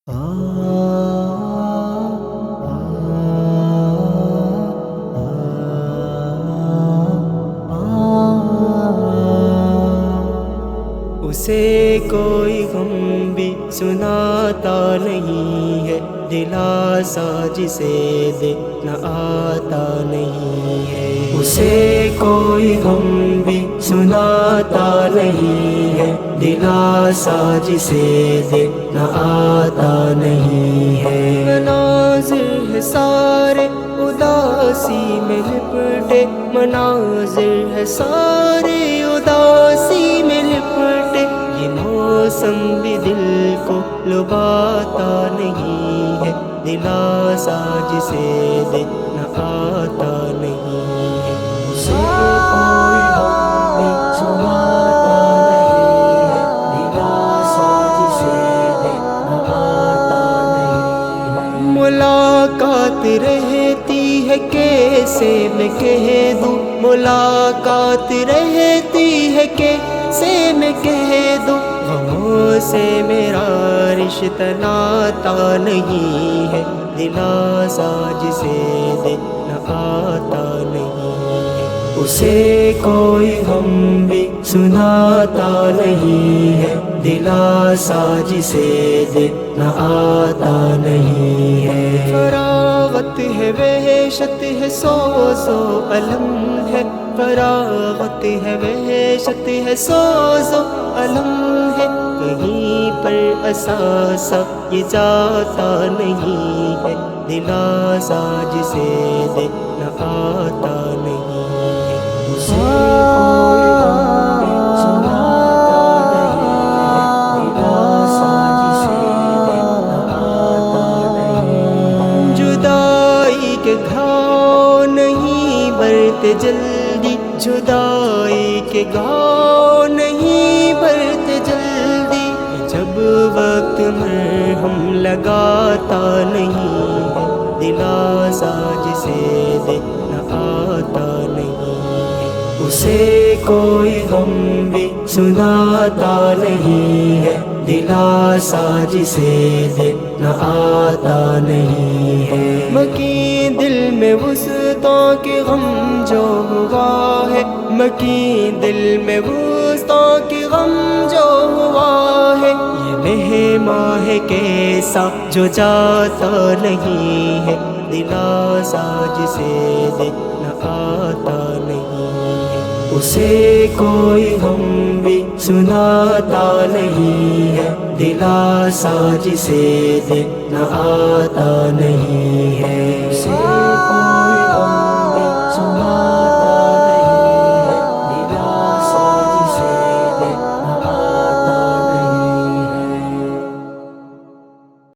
اسے کوئی غم بھی سناتا نہیں ہے، دلاسا جسے دیکھنا آتا نہیں ہے۔ اسے کوئی غم بھی سناتا نہیں ہے، دلاسا جسے دیکھنا آتا نہیں ہے۔ مناظر ہے سارے اداسی میں لپٹے، مناظر ہے سارے اداسی میں لپٹے، یہ موسم بھی دل کو لبھاتا نہیں ہے، دلاسا جسے دیکھنا آتا نہیں ہے۔ اسے کوئی غم بھی سناتا نہیں ہے، دلاسا جسے دیکھنا آتا نہیں ہے۔ ملاقات رہتی ہے کیسے میں کہہ دوں، ملاقات رہتی ہے کیسے میں کہہ دوں، غموں سے میرا رشتہ ناتا نہیں ہے، دلاسا جسے دیکھنا آتا نہیں ہے۔ اسے کوئی غم بھی سناتا نہیں ہے، دلاسا جسے دیکھنا آتا نہیں ہے۔ فراغت ہے وحشت ہے سوز و الم ہے، فراغت ہے وحشت ہے سوز و الم ہے، کہیں پر اثاثہ یہ جاتا نہیں ہے، دلاسا جسے دیکھنا آتا نہیں ہے۔ اسے کوئی غم بھی سناتا نہیں ہے، دلاسا جسے دیکھنا آتا نہیں ہے۔ جدائی کے گھاؤ نہیں بھرتے جلدی، جدائی کے گھاؤ نہیں بھرتے جلدی، جب وقت مرہم لگاتا نہیں ہے، دلاسا جسے دیکھنا آتا نہیں ہے۔ اسے کوئی غم بھی سناتا نہیں ہے، دلاسا جسے دیکھنا آتا نہیں ہے۔ مکین دل میں وسطوں کے غم جو ہوا ہے، مکین دل میں وسطوں کے غم جو ہوا ہے، یہ مہماں ہے کیسا جو جاتا نہیں ہے، دلاسا جسے دیکھنا آتا نہیں ہے۔ اسے کوئی غم بھی سناتا نہیں ہے، دلاسا جسے دیکھنا آتا نہیں ہے۔